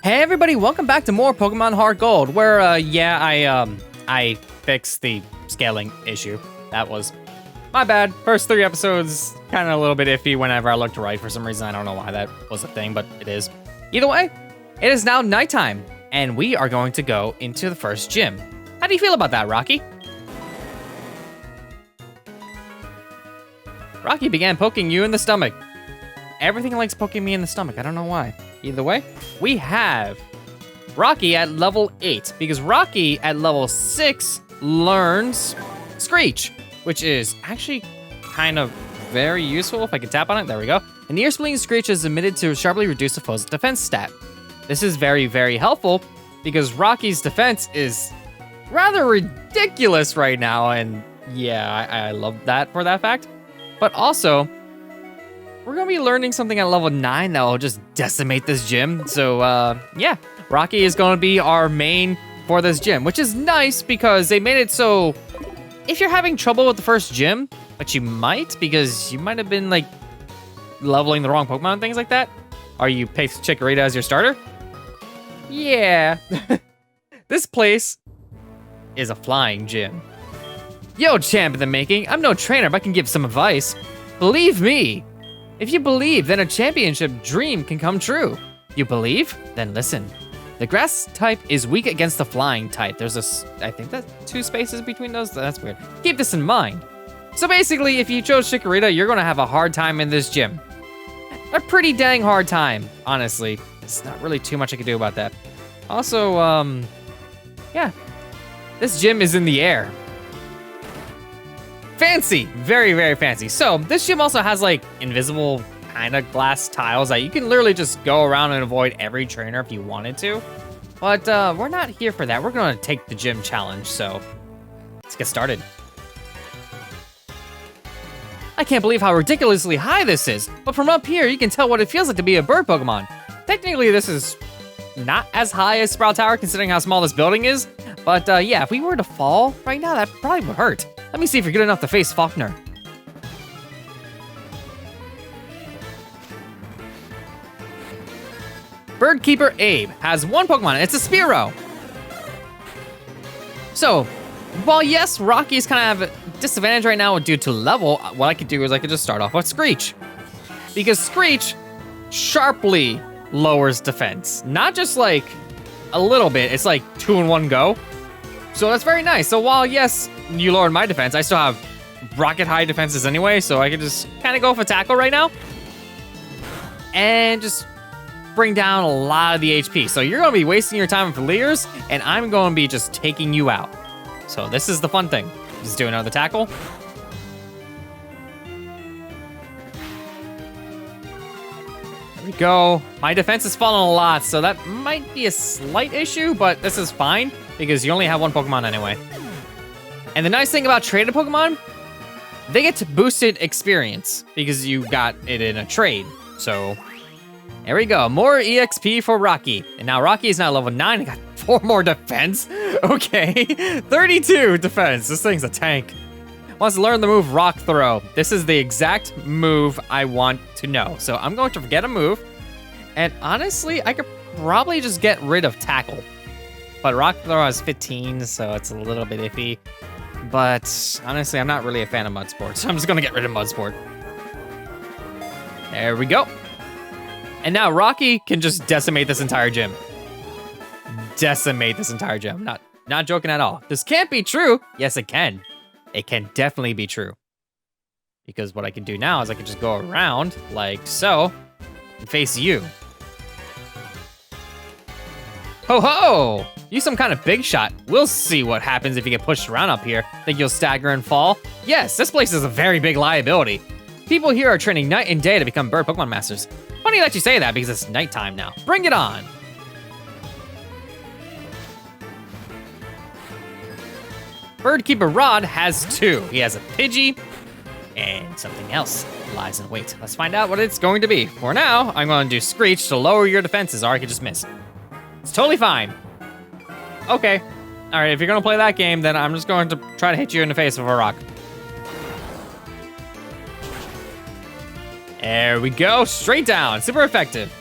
Hey everybody, welcome back to more Pokemon HeartGold, where, I fixed the scaling issue. That was my bad. First 3 episodes, kind of a little bit iffy whenever I looked to write for some reason. I don't know why that was a thing, but it is. Either way, it is now nighttime, and we are going to go into the first gym. How do you feel about that, Rocky? Rocky began poking you in the stomach. Everything likes poking me in the stomach. I don't know why. Either way, we have Rocky at level 8, because Rocky at level 6 learns Screech, which is actually kind of very useful if I can tap on it. There we go. An ear splitting Screech is emitted to sharply reduce a foe's defense stat. This is very, very helpful because Rocky's defense is rather ridiculous right now, and yeah, I love that for that fact. But also, we're gonna be learning something at level 9 that will just decimate this gym. So, yeah, Rocky is gonna be our main for this gym, which is nice because they made it so if you're having trouble with the first gym, but you might because you might have been like leveling the wrong Pokemon and things like that, or you picked Chikorita as your starter. Yeah, this place is a flying gym. Yo, champ in the making, I'm no trainer, but I can give some advice. Believe me. If you believe, then a championship dream can come true. You believe? Then listen. The grass type is weak against the flying type. There's I think that's 2 spaces between those. That's weird. Keep this in mind. So basically, if you chose Chikorita, you're gonna have a hard time in this gym. A pretty dang hard time, honestly. There's not really too much I can do about that. Also, yeah. This gym is in the air. Fancy, very, very fancy. So this gym also has like invisible kind of glass tiles that you can literally just go around and avoid every trainer if you wanted to. But we're not here for that. We're gonna take the gym challenge, so let's get started. I can't believe how ridiculously high this is, but from up here, you can tell what it feels like to be a bird Pokemon. Technically, this is not as high as Sprout Tower, considering how small this building is. But yeah, if we were to fall right now, that probably would hurt. Let me see if you're good enough to face Faulkner. Birdkeeper Abe has 1 Pokemon, it's a Spearow. So, while yes, Rocky's kind of have a disadvantage right now due to level, what I could do is I could just start off with Screech. Because Screech sharply lowers defense. Not just like a little bit, it's like 2 in 1 go. So that's very nice. So while yes, you lowered my defense, I still have rocket high defenses anyway, so I can just kind of go for tackle right now. And just bring down a lot of the HP. So you're gonna be wasting your time for leers, and I'm gonna be just taking you out. So this is the fun thing. Just do another tackle. There we go. My defense has fallen a lot, so that might be a slight issue, but this is fine because you only have 1 Pokemon anyway. And the nice thing about traded Pokemon, they get to boosted experience because you got it in a trade. So there we go, more EXP for Rocky. And now Rocky is now level 9, and got 4 more defense. Okay, 32 defense, this thing's a tank. Wants to learn the move Rock Throw. This is the exact move I want to know. So I'm going to forget a move. And honestly, I could probably just get rid of Tackle. But Rock Throw has 15, so it's a little bit iffy. But honestly, I'm not really a fan of Mud Sport, so I'm just gonna get rid of Mud Sport. There we go. And now Rocky can just decimate this entire gym. Decimate this entire gym. Not joking at all. This can't be true. Yes, it can. It can definitely be true. Because what I can do now is I can just go around like so and face you. Ho ho! Use some kind of big shot. We'll see what happens if you get pushed around up here. Think you'll stagger and fall? Yes, this place is a very big liability. People here are training night and day to become bird Pokemon masters. Funny that you say that because it's nighttime now. Bring it on! Birdkeeper Rod has 2. He has a Pidgey and something else lies in wait. Let's find out what it's going to be. For now, I'm going to do Screech to lower your defenses, or I could just miss. It's totally fine. Okay. All right, if you're gonna play that game, then I'm just going to try to hit you in the face with a rock. There we go, straight down, super effective.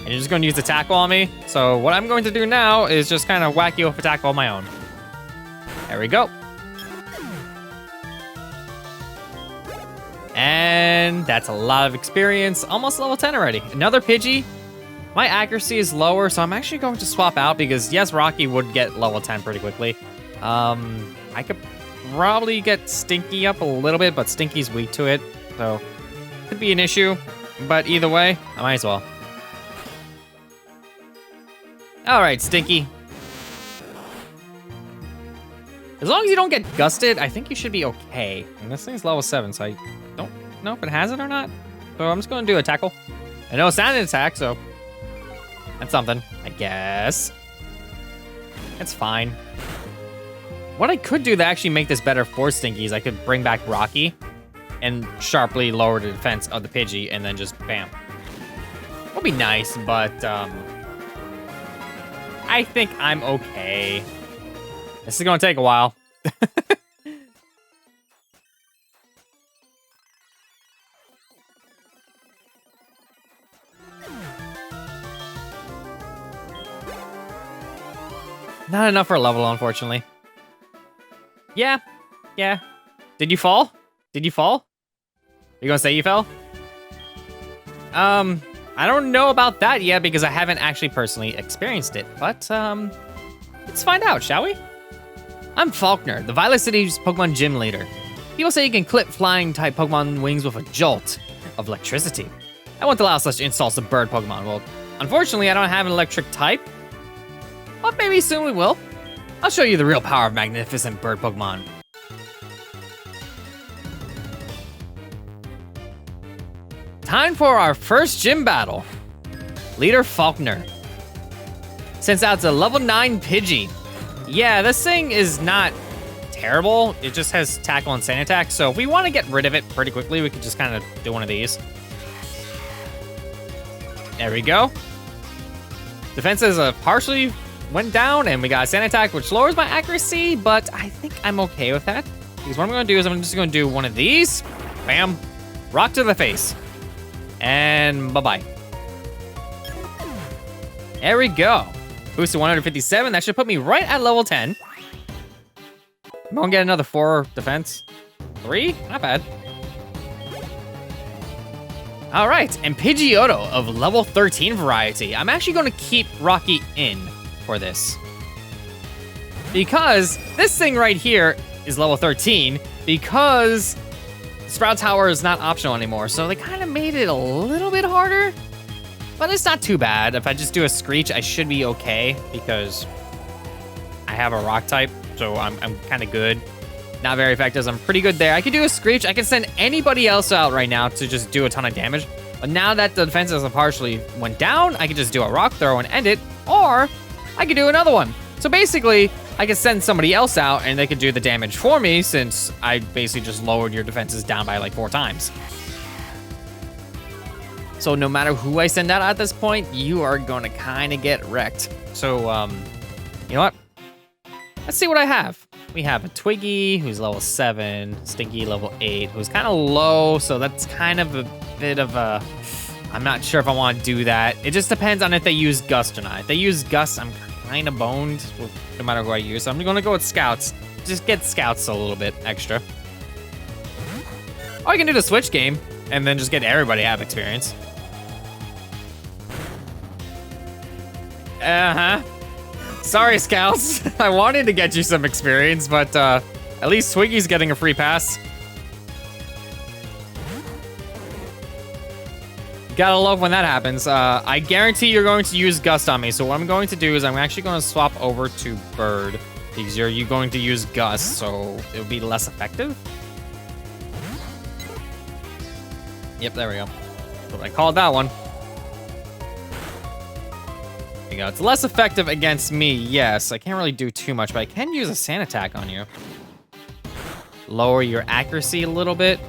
And you're just going to use the tackle on me. So what I'm going to do now is just kind of whack you with a tackle on my own. There we go. And that's a lot of experience. Almost level 10 already. Another Pidgey. My accuracy is lower, so I'm actually going to swap out because, yes, Rocky would get level 10 pretty quickly. I could probably get Stinky up a little bit, but Stinky's weak to it. So, could be an issue. But either way, I might as well. Alright, Stinky. As long as you don't get gusted, I think you should be okay. And this thing's level 7, so I don't know if it has it or not. So I'm just going to do a tackle. I know it's not an attack, so that's something, I guess. It's fine. What I could do to actually make this better for Stinky is I could bring back Rocky and sharply lower the defense of the Pidgey and then just bam. Would be nice, but I think I'm okay. This is gonna take a while. Not enough for a level, unfortunately. Yeah. Did you fall? Did you fall? You gonna say you fell? I don't know about that yet because I haven't actually personally experienced it, but let's find out, shall we? I'm Faulkner, the Violet City's Pokemon Gym Leader. People say you can clip flying-type Pokemon wings with a jolt of electricity. I won't allow such insults to bird Pokemon. Well, unfortunately, I don't have an electric type, but maybe soon we will. I'll show you the real power of magnificent bird Pokemon. Time for our first gym battle. Leader Faulkner. Sends out to level 9 Pidgey. Yeah, this thing is not terrible. It just has tackle and sand attack. So if we want to get rid of it pretty quickly, we could just kind of do one of these. There we go. Defenses partially went down, and we got a sand attack, which lowers my accuracy, but I think I'm okay with that. Because what I'm going to do is I'm just going to do one of these. Bam. Rock to the face. And bye-bye. There we go. Boost to 157. That should put me right at level 10. I'm going to get another 4 defense. 3? Not bad. All right. And Pidgeotto of level 13 variety. I'm actually going to keep Rocky in for this. Because this thing right here is level 13. Because Sprout Tower is not optional anymore. So they kind of made it a little bit harder. But it's not too bad. If I just do a Screech, I should be okay because I have a rock type, so I'm kind of good. Not very effective. I'm pretty good there. I could do a Screech. I can send anybody else out right now to just do a ton of damage. But now that the defenses have partially went down, I could just do a rock throw and end it, or I could do another one. So basically, I could send somebody else out and they could do the damage for me since I basically just lowered your defenses down by like 4 times. So no matter who I send out at this point, you are going to kind of get wrecked. So, you know what? Let's see what I have. We have a Twiggy, who's level 7, Stinky, level 8, who's kind of low, so that's kind of a bit of a... I'm not sure if I want to do that. It just depends on if they use Gust or not. If they use Gust, I'm kind of boned, no matter who I use. So I'm going to go with Scouts. Just get Scouts a little bit extra. Or I can do the Switch game, and then just get everybody to have experience. Uh-huh. Sorry, Scouts. I wanted to get you some experience, but at least Twiggy's getting a free pass. Gotta love when that happens. I guarantee you're going to use Gust on me, so what I'm going to do is I'm actually going to swap over to Bird, because you're going to use Gust, so it'll be less effective. Yep, there we go. That's what I called that one. There you go. It's less effective against me, yes. I can't really do too much, but I can use a sand attack on you. Lower your accuracy a little bit.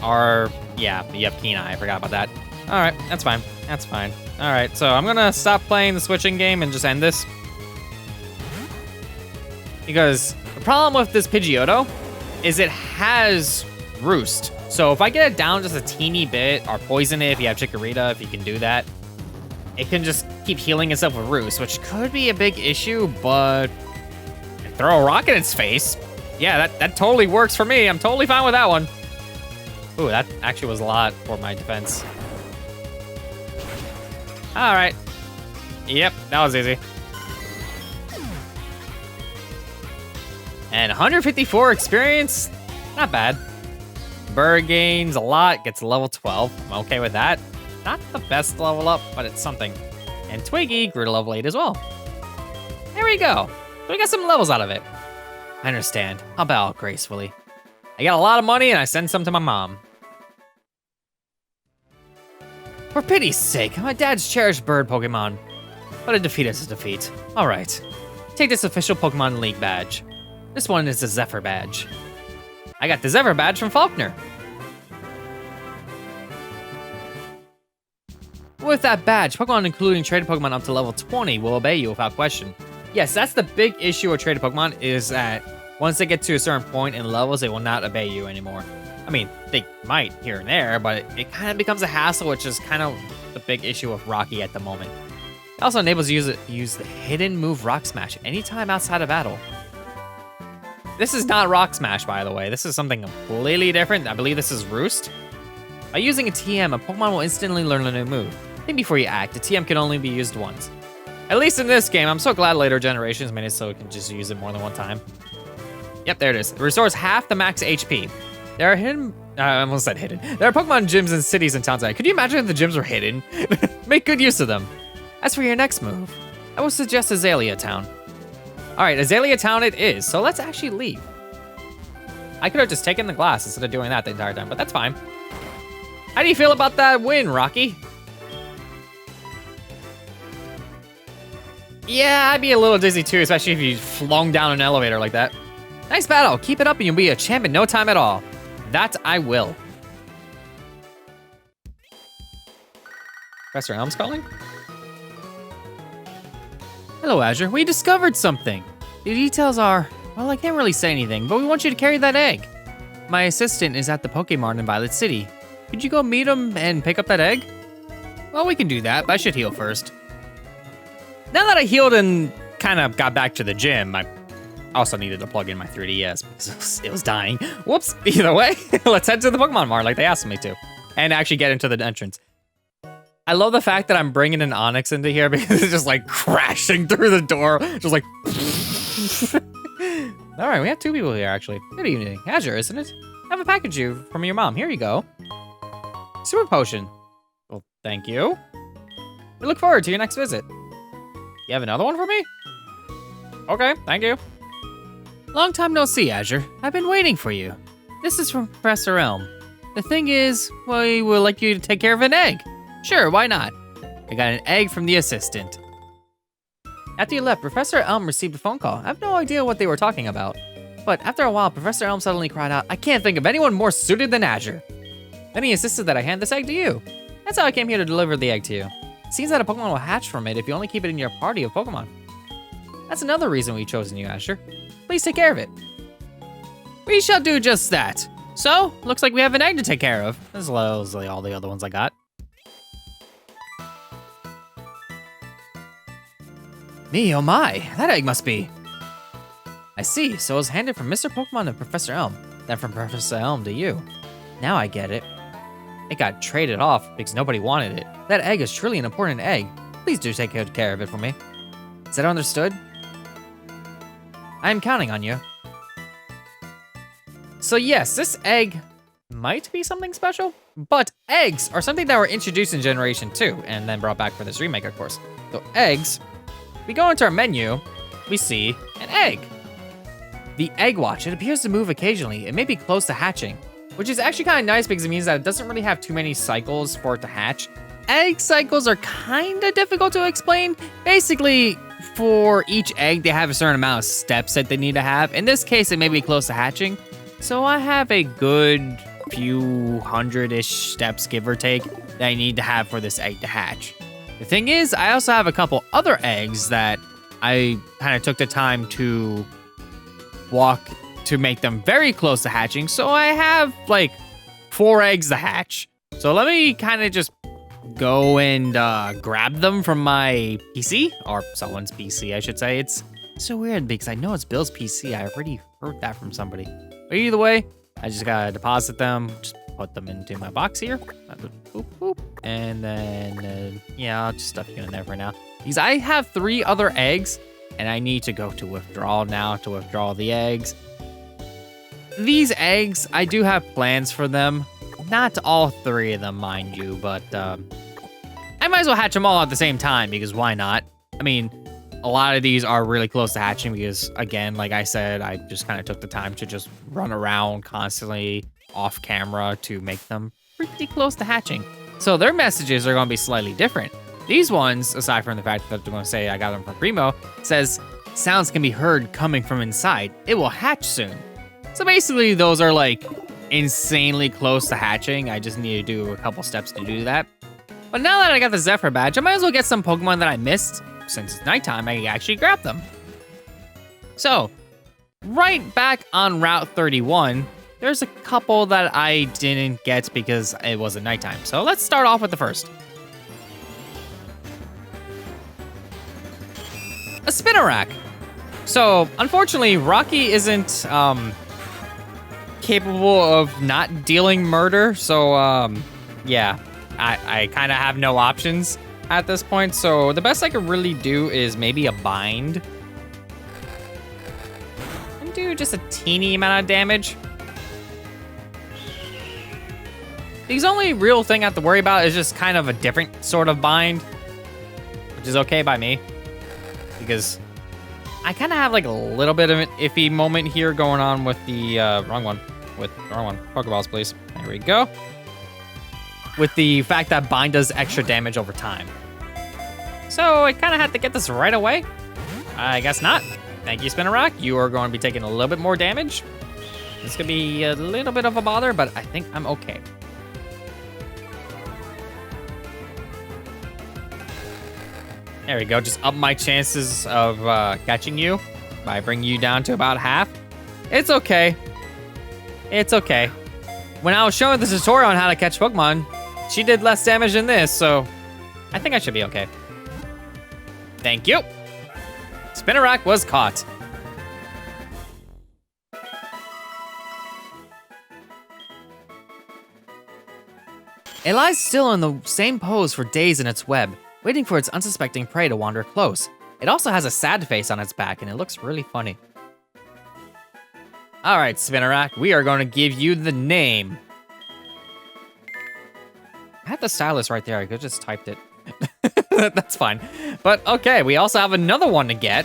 Or, yeah, you have Keen Eye. I forgot about that. All right, that's fine. That's fine. All right, so I'm going to stop playing the switching game and just end this. Because the problem with this Pidgeotto is it has Roost. So if I get it down just a teeny bit, or poison it if you have Chikorita, if you can do that, it can just keep healing itself with Roost, which could be a big issue, but throw a rock in its face. Yeah, that totally works for me. I'm totally fine with that one. Ooh, that actually was a lot for my defense. All right. Yep, that was easy. And 154 experience, not bad. Bird gains a lot, gets level 12. I'm okay with that. Not the best level up, but it's something. And Twiggy grew to level 8 as well. There we go. So we got some levels out of it. I understand. I'll bow gracefully. I got a lot of money and I send some to my mom. For pity's sake, my dad's cherished bird Pokemon. But a defeat is a defeat. All right. Take this official Pokemon League badge. This one is the Zephyr badge. I got the Zephyr badge from Faulkner. With that badge, Pokemon including traded Pokemon up to level 20 will obey you without question. Yes, that's the big issue with traded Pokemon is that once they get to a certain point in levels, they will not obey you anymore. I mean, they might here and there, but it kind of becomes a hassle, which is kind of the big issue with Rocky at the moment. It also enables you to use the hidden move Rock Smash anytime outside of battle. This is not Rock Smash, by the way. This is something completely different. I believe this is Roost. By using a TM, a Pokemon will instantly learn a new move. Think before you act. A TM can only be used once. At least in this game, I'm so glad later generations made it so it can just use it more than one time. Yep, there it is. It restores half the max HP. There are hidden... I almost said hidden. There are Pokemon gyms in cities and towns. Could you imagine if the gyms were hidden? Make good use of them. As for your next move, I will suggest Azalea Town. All right, Azalea Town it is, so let's actually leave. I could have just taken the glass instead of doing that the entire time, but that's fine. How do you feel about that win, Rocky? Yeah, I'd be a little dizzy too, especially if you flung down an elevator like that. Nice battle, keep it up and you'll be a champ in no time at all. That I will. Professor Elm's calling? Hello, Azure. We discovered something. The details are, well, I can't really say anything, but we want you to carry that egg. My assistant is at the Pokémon in Violet City. Could you go meet him and pick up that egg? Well, we can do that, but I should heal first. Now that I healed and kind of got back to the gym, I also needed to plug in my 3DS because it was dying. Whoops. Either way, let's head to the Pokemon Mart like they asked me to and actually get into the entrance. I love the fact that I'm bringing an Onix into here because it's just like crashing through the door. Just like... All right, we have two people here actually. Good evening. Azure, isn't it? I have a package from your mom. Here you go. Super potion. Well, thank you. We look forward to your next visit. You have another one for me? Okay, thank you. Long time no see, Azure. I've been waiting for you. This is from Professor Elm. The thing is, we would like you to take care of an egg. Sure, why not? I got an egg from the assistant. After you left, Professor Elm received a phone call. I have no idea what they were talking about. But after a while, Professor Elm suddenly cried out, I can't think of anyone more suited than Azure. Then he insisted that I hand this egg to you. That's how I came here to deliver the egg to you. It seems that a Pokemon will hatch from it if you only keep it in your party of Pokemon. That's another reason we've chosen you, Azure. Please take care of it. We shall do just that. So, looks like we have an egg to take care of, as well as all the other ones I got. Me, oh my, that egg must be. I see, so it was handed from Mr. Pokemon to Professor Elm, then from Professor Elm to you. Now I get it. It got traded off because nobody wanted it. That egg is truly an important egg. Please do take good care of it for me. Is that understood? I am counting on you. So yes, this egg might be something special, but eggs are something that were introduced in Generation 2 and then brought back for this remake, of course. So eggs, we go into our menu, we see an egg. The Egg Watch, it appears to move occasionally. It may be close to hatching, which is actually kind of nice because it means that it doesn't really have too many cycles for it to hatch. Egg cycles are kind of difficult to explain. Basically, for each egg, they have a certain amount of steps that they need to have. In this case, it may be close to hatching. So I have a good few hundred-ish steps, give or take, that I need to have for this egg to hatch. The thing is, I also have a couple other eggs that I kind of took the time to walk to make them very close to hatching. So I have like 4 eggs to hatch. So let me kind of just go and grab them from my PC, or someone's PC, I should say. It's so weird because I know it's Bill's PC. I already heard that from somebody. But either way, I just gotta deposit them, just put them into my box here. Boop, boop. And then, yeah, I'll just stuff you in there for now. Because I have 3 other eggs, and I need to go to withdrawal now to withdraw the eggs. These eggs, I do have plans for them. Not all 3 of them, mind you, but I might as well hatch them all at the same time, because why not? I mean, a lot of these are really close to hatching because, again, like I said, I just kind of took the time to just run around constantly off camera to make them pretty close to hatching. So their messages are going to be slightly different. These ones, aside from the fact that they're going to say I got them from Primo, says sounds can be heard coming from inside. It will hatch soon. So basically, those are like insanely close to hatching. I just need to do a couple steps to do that. But now that I got the Zephyr badge, I might as well get some Pokemon that I missed. Since it's nighttime, I can actually grab them. So, right back on Route 31, there's a couple that I didn't get because it wasn't nighttime. So let's start off with the first. A Spinarak. So, unfortunately, Rocky isn't capable of not dealing murder. So, yeah, I kind of have no options at this point, so the best I could really do is maybe a bind. And do just a teeny amount of damage. The only real thing I have to worry about is just kind of a different sort of bind, which is okay by me. Because I kind of have like a little bit of an iffy moment here going on with the, wrong one. Pokeballs, please. There we go. With the fact that bind does extra damage over time. So I kind of had to get this right away. I guess not. Thank you, Spinarak. You are going to be taking a little bit more damage. This could be a little bit of a bother, but I think I'm okay. There we go. Just up my chances of catching you by bringing you down to about half. It's okay. It's okay. When I was showing the tutorial on how to catch Pokemon, she did less damage than this, so I think I should be okay. Thank you. Spinarak was caught. It lies still in the same pose for days in its web, waiting for its unsuspecting prey to wander close. It also has a sad face on its back, and it looks really funny. All right, Spinarak, we are going to give you the name. I had the stylus right there. I could have just typed it. That's fine. But okay, we also have another one to get.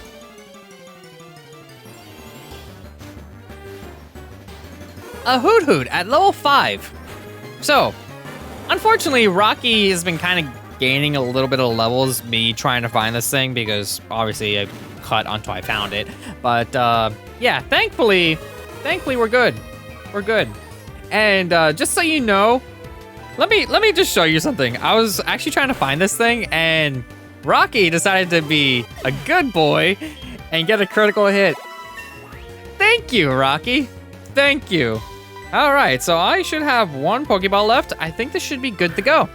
A Hoot Hoot at level 5. So, unfortunately, Rocky has been kind of gaining a little bit of levels, me trying to find this thing, because obviously I cut until I found it. But yeah, thankfully we're good. We're good. And just so you know, let me just show you something. I was actually trying to find this thing, and Rocky decided to be a good boy and get a critical hit. Thank you, Rocky. Thank you. All right, so I should have 1 Pokeball left. I think this should be good to go.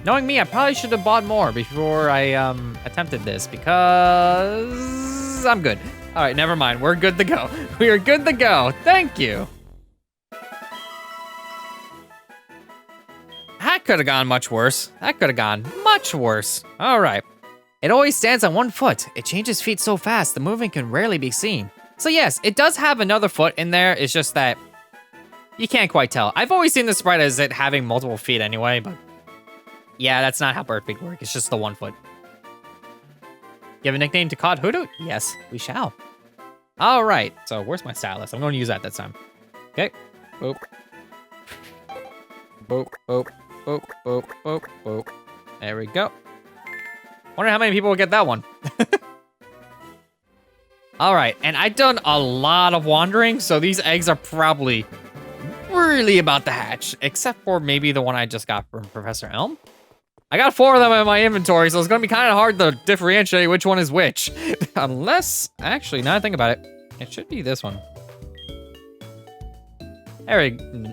Knowing me, I probably should have bought more before I attempted this, because I'm good. All right, never mind. We're good to go. We are good to go. Thank you. That could have gone much worse. That could have gone much worse. All right. It always stands on 1 foot. It changes feet so fast, the movement can rarely be seen. So yes, it does have another foot in there. It's just that you can't quite tell. I've always seen the sprite as it having multiple feet anyway, but yeah, that's not how bird feet work. It's just the 1 foot. You have a nickname to Cod Hoodoo? Yes, we shall. All right, so where's my stylus? I'm going to use that this time. Okay. Boop. Boop, boop, boop, boop, boop, boop. There we go. Wonder how many people will get that one. All right, and I've done a lot of wandering, so these eggs are probably really about to hatch, except for maybe the one I just got from Professor Elm. I got 4 of them in my inventory, so it's gonna be kind of hard to differentiate which one is which. Unless, actually, now I think about it, it should be this one.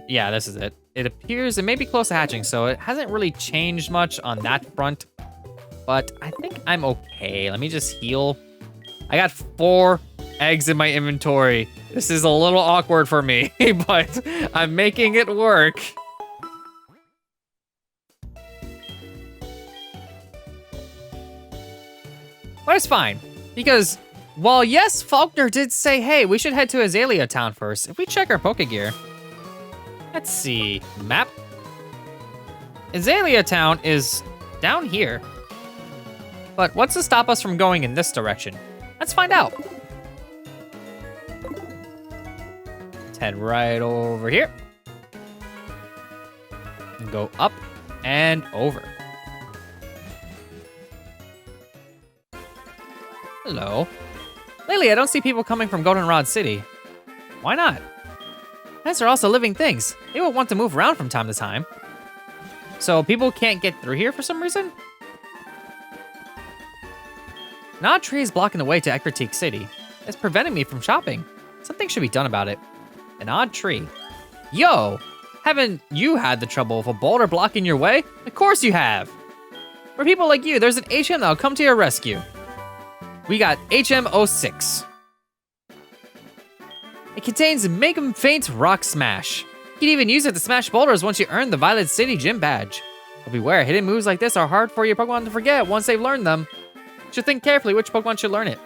Yeah, this is it. it appears it may be close to hatching, so it hasn't really changed much on that front. But I think I'm okay. Let me just heal. I got 4 eggs in my inventory. This is a little awkward for me, but I'm making it work. But it's fine, because while yes, Faulkner did say, hey, we should head to Azalea Town first, if we check our Pokegear. Let's see, map. Azalea Town is down here. But what's to stop us from going in this direction? Let's find out. Let's head right over here. And go up and over. Hello. Lately, I don't see people coming from Goldenrod City. Why not? Plants are also living things. They will want to move around from time to time. So people can't get through here for some reason? An odd tree is blocking the way to Ekritique City. It's preventing me from shopping. Something should be done about it. An odd tree. Yo! Haven't you had the trouble of a boulder blocking your way? Of course you have! For people like you, there's an HM that'll come to your rescue. We got HM06. It contains Make 'em Faint Rock Smash. You can even use it to smash boulders once you earn the Violet City Gym Badge. But beware, hidden moves like this are hard for your Pokemon to forget once they've learned them. You should think carefully which Pokemon should learn it.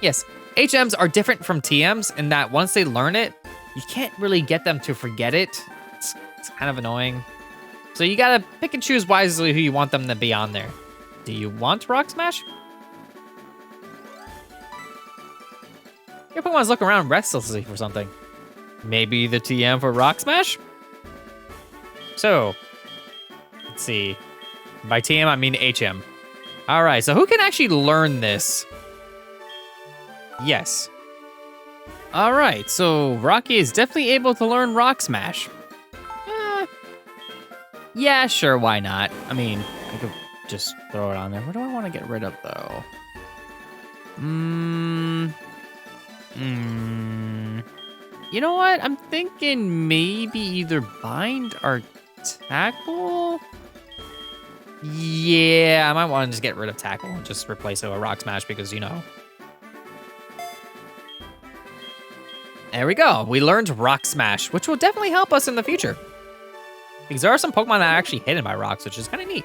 Yes, HMs are different from TMs in that once they learn it, you can't really get them to forget it. It's kind of annoying. So you gotta pick and choose wisely who you want them to be on there. Do you want Rock Smash? Your Pokemon's looking around restlessly for something. Maybe the TM for Rock Smash? So, let's see. By TM, I mean HM. All right, so who can actually learn this? Yes. All right, so Rocky is definitely able to learn Rock Smash. Yeah, sure, why not? I mean, I could just throw it on there. What do I want to get rid of, though? You know what? I'm thinking maybe either Bind or Tackle? Yeah, I might want to just get rid of Tackle and just replace it with Rock Smash because, you know. There we go. We learned Rock Smash, which will definitely help us in the future. Because there are some Pokemon that are actually hidden by rocks, which is kind of neat.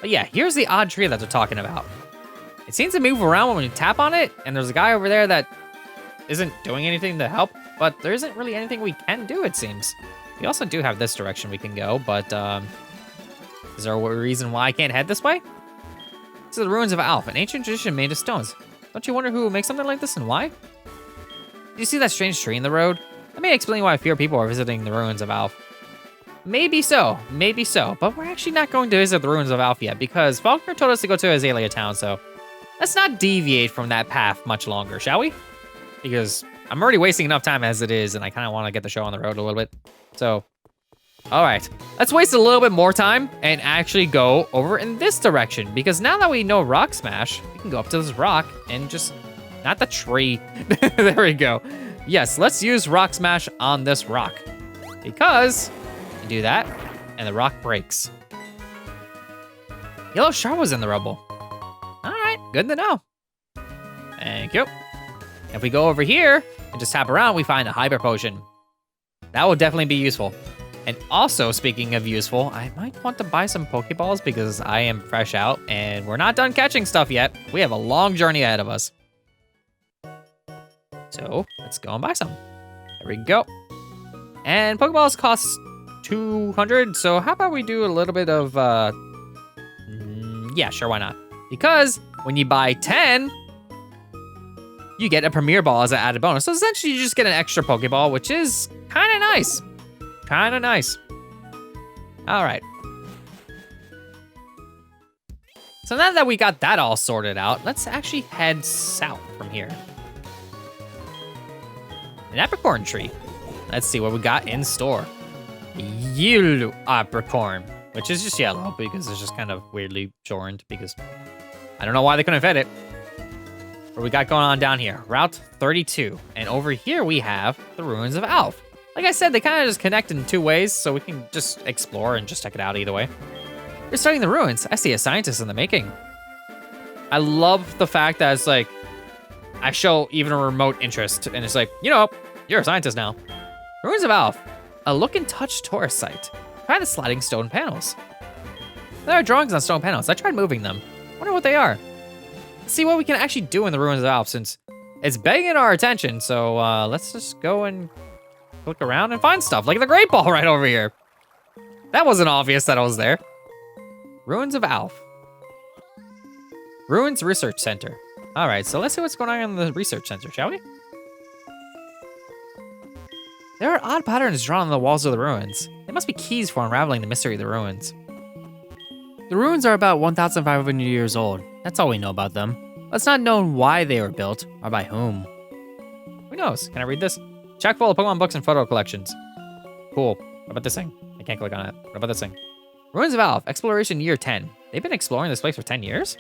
But yeah, here's the odd tree that they're talking about. It seems to move around when you tap on it, and there's a guy over there that isn't doing anything to help, but there isn't really anything we can do, it seems. We also do have this direction we can go, but is there a reason why I can't head this way? This is the ruins of Alph, an ancient tradition made of stones. Don't you wonder who would make something like this and why? Do you see that strange tree in the road? Let me explain why fewer people are visiting the ruins of Alph. Maybe so, but we're actually not going to visit the ruins of Alph yet because Faulkner told us to go to Azalea Town, so let's not deviate from that path much longer, shall we? Because I'm already wasting enough time as it is, and I kind of want to get the show on the road a little bit. So, all right, let's waste a little bit more time and actually go over in this direction because now that we know Rock Smash, we can go up to this rock and just, not the tree. There we go. Yes, let's use Rock Smash on this rock because you do that and the rock breaks. Yellow Shard was in the rubble. All right, good to know. Thank you. If we go over here and just tap around, we find a Hyper Potion. That will definitely be useful. And also, speaking of useful, I might want to buy some Pokeballs because I am fresh out and we're not done catching stuff yet. We have a long journey ahead of us. So let's go and buy some. There we go. And Pokeballs cost 200, so how about we do a little bit of, yeah, sure, why not? Because when you buy 10, you get a Premier Ball as an added bonus. So essentially, you just get an extra Pokeball, which is kind of nice. Kind of nice. All right. So now that we got that all sorted out, let's actually head south from here. An Apricorn tree. Let's see what we got in store. Yellow Apricorn, which is just yellow because it's just kind of weirdly shortened because I don't know why they couldn't fit it. What we got going on down here? Route 32. And over here we have the ruins of Alph. Like I said, they kind of just connect in two ways, so we can just explore and just check it out either way. You're studying the ruins. I see a scientist in the making. I love the fact that it's like, I show even a remote interest, and it's like, you know, you're a scientist now. Ruins of Alf, a look and touch tourist site. Try the sliding stone panels. There are drawings on stone panels. I tried moving them. Wonder what they are. Let's see what we can actually do in the Ruins of Alf, since it's begging our attention. So let's just go and look around and find stuff, like the Great Ball right over here. That wasn't obvious that it was there. Ruins of Alf. Ruins Research Center. All right, so let's see what's going on in the research center, shall we? There are odd patterns drawn on the walls of the ruins. They must be keys for unraveling the mystery of the ruins. The ruins are about 1,500 years old. That's all we know about them. But it's not known why they were built or by whom. Who knows? Can I read this? Check full of Pokemon books and photo collections. Cool. What about this thing? I can't click on it. What about this thing? Ruins of Alf, exploration year 10. They've been exploring this place for 10 years?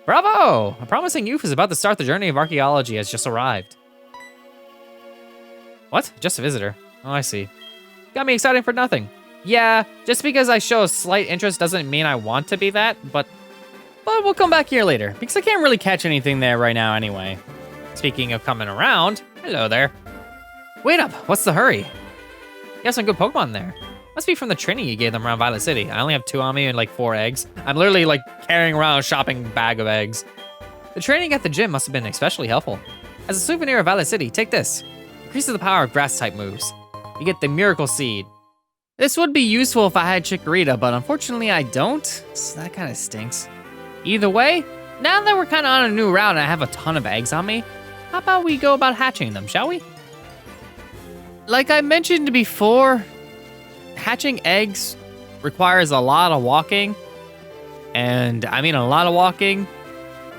Bravo! A promising youth is about to start the journey of archaeology has just arrived. What? Just a visitor. Oh, I see. Got me excited for nothing. Yeah, just because I show a slight interest doesn't mean I want to be that, but we'll come back here later, because I can't really catch anything there right now anyway. Speaking of coming around, hello there. Wait up, what's the hurry? You have some good Pokemon there. Must be from the training you gave them around Violet City. I only have 2 on me and like 4 eggs. I'm literally like carrying around a shopping bag of eggs. The training at the gym must have been especially helpful. As a souvenir of Violet City, take this. Increases the power of grass type moves. You get the Miracle Seed. This would be useful if I had Chikorita, but unfortunately I don't, so that kind of stinks. Either way, now that we're kind of on a new route and I have a ton of eggs on me, how about we go about hatching them, shall we? Like I mentioned before, hatching eggs requires a lot of walking, and I mean a lot of walking.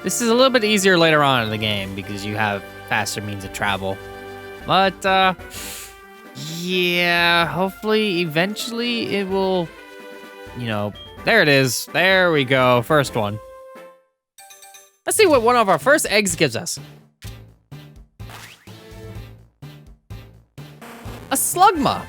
This is a little bit easier later on in the game because you have faster means of travel. But, yeah, hopefully, eventually it will, you know, there it is. There we go, first one. Let's see what one of our first eggs gives us. A Slugma.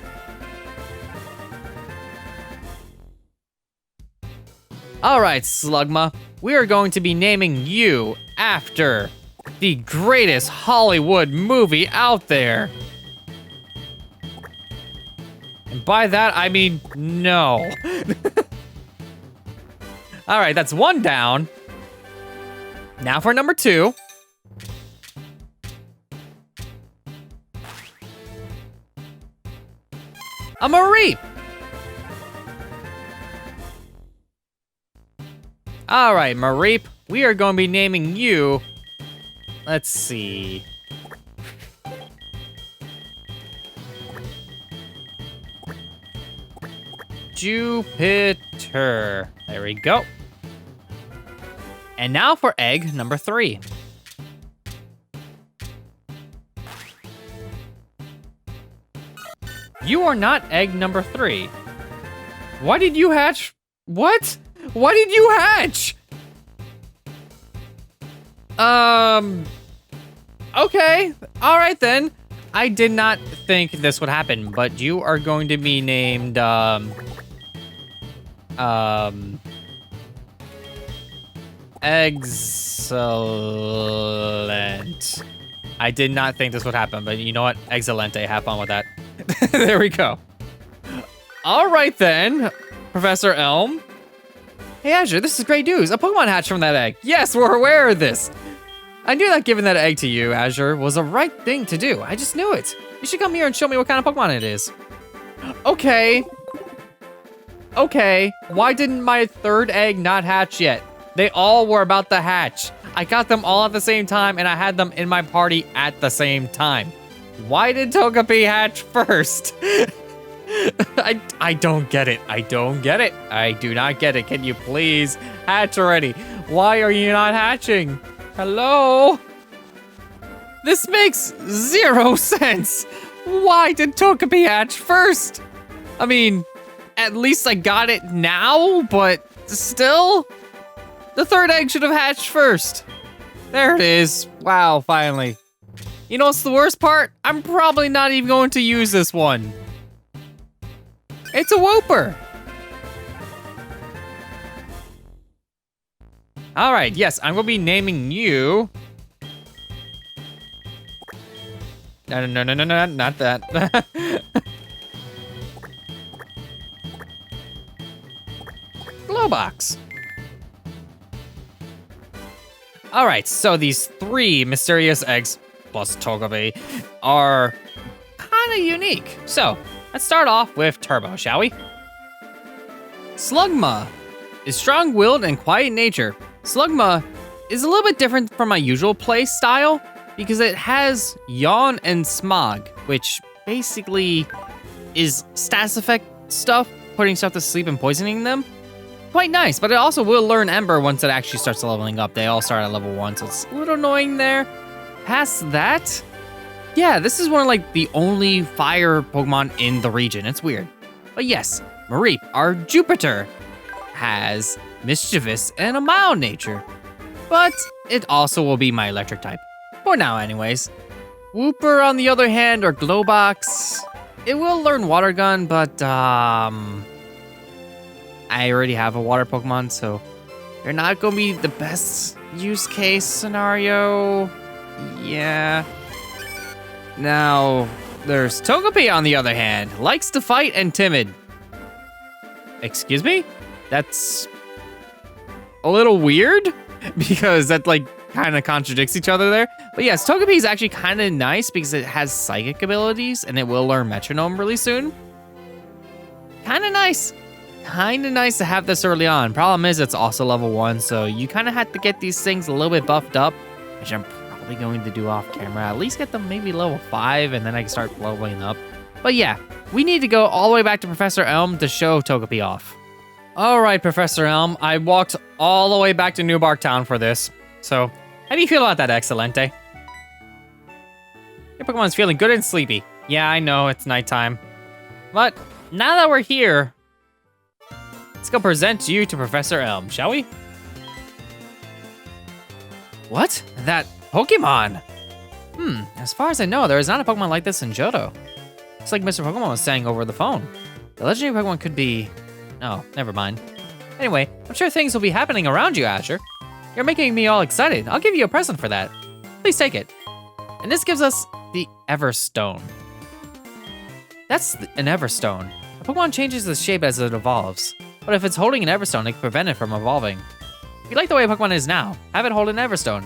All right, Slugma, we are going to be naming you after the greatest Hollywood movie out there. And by that, I mean no. All right, that's 1 down. Now for number 2. A Mareep. All right, Mareep, we are going to be naming you, let's see. Jupiter. There we go. And now for egg number 3. You are not egg number 3. Why did you hatch? What? Why did you hatch? Okay. All right then. I did not think this would happen, but you are going to be named, Excellent. I did not think this would happen, but you know what? Excelente, have fun with that. There we go. All right then, Professor Elm. Hey Azure, this is great news. A Pokemon hatched from that egg. Yes, we're aware of this. I knew that giving that egg to you, Azure, was the right thing to do. I just knew it. You should come here and show me what kind of Pokemon it is. Okay. Okay, why didn't my 3rd egg not hatch yet? They all were about to hatch. I got them all at the same time, and I had them in my party at the same time. Why did Togepi hatch first? I don't get it. I don't get it. I do not get it. Can you please hatch already? Why are you not hatching? Hello? This makes 0 sense. Why did Togepi hatch first? I mean, at least I got it now, but still? The 3rd egg should have hatched first. There it is. Wow, finally. You know what's the worst part? I'm probably not even going to use this one. It's a Wooper. All right, yes, I'm gonna be naming you. No, not that. Glowbox. All right, so these 3 mysterious eggs plus Togepi are kind of unique. So let's start off with Turbo, shall we? Slugma is strong-willed and quiet in nature. Slugma is a little bit different from my usual play style because it has Yawn and Smog, which basically is status effect stuff, putting stuff to sleep and poisoning them. Quite nice, but it also will learn Ember once it actually starts leveling up. They all start at level 1, so it's a little annoying there. Past that, yeah, this is one of like the only fire Pokemon in the region. It's weird. But yes, Mareep, our Jupiter, has mischievous and a mild nature. But it also will be my electric type. For now anyways. Wooper, on the other hand, or Glowbox, it will learn Water Gun, but I already have a water Pokemon, so they're not gonna be the best use case scenario. Yeah. Now, there's Togepi on the other hand. Likes to fight and timid. Excuse me? That's a little weird because that like kind of contradicts each other there. But yes, Togepi is actually kind of nice because it has psychic abilities and it will learn Metronome really soon. Kind of nice. Kind of nice to have this early on. Problem is it's also level 1, so you kind of have to get these things a little bit buffed up, which I'm probably going to do off camera. At least get them maybe level 5 and then I can start leveling up. But yeah, we need to go all the way back to Professor Elm to show Togepi off. All right, Professor Elm, I walked all the way back to New Bark Town for this. So, how do you feel about that, Excelente? Your Pokemon's feeling good and sleepy. Yeah, I know, it's nighttime. But now that we're here, let's go present you to Professor Elm, shall we? What? That Pokemon? As far as I know, there is not a Pokemon like this in Johto. It's like Mr. Pokemon was saying over the phone. The legendary Pokemon could be... Oh, never mind. Anyway, I'm sure things will be happening around you, Azure. You're making me all excited. I'll give you a present for that. Please take it. And this gives us the Everstone. That's an Everstone. A Pokemon changes its shape as it evolves. But if it's holding an Everstone, it can prevent it from evolving. If you like the way a Pokemon is now, have it hold an Everstone.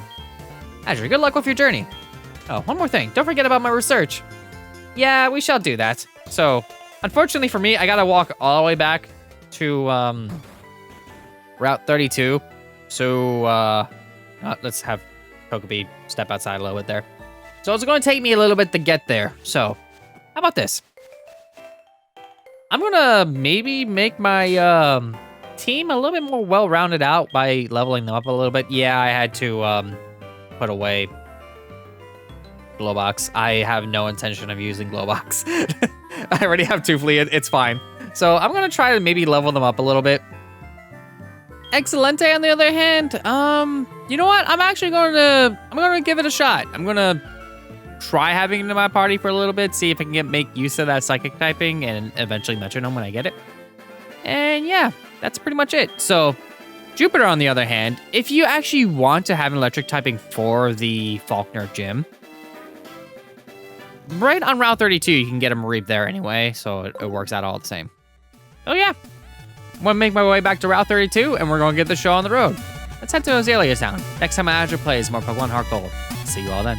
Azure, good luck with your journey. Oh, one more thing. Don't forget about my research. Yeah, we shall do that. So, unfortunately for me, I gotta walk all the way back to Route 32. So, let's have Togepi step outside a little bit there. So it's gonna take me a little bit to get there. So, how about this? I'm gonna maybe make my team a little bit more well-rounded out by leveling them up a little bit. Yeah, I had to put away Glowbox. I have no intention of using Glowbox. I already have Toofly, it's fine. So I'm gonna try to maybe level them up a little bit. Excelente, on the other hand, you know what? I'm gonna give it a shot. I'm gonna try having it in my party for a little bit, see if I can make use of that psychic typing and eventually Metronome when I get it. And yeah, that's pretty much it. So Jupiter, on the other hand, if you actually want to have an electric typing for the Faulkner gym, right on Route 32, you can get a Mareep there anyway, so it works out all the same. Oh yeah, I'm gonna make my way back to Route 32, and we're gonna get the show on the road. Let's head to Azalea Town. Next time Azure plays more Pokemon HeartGold. See you all then.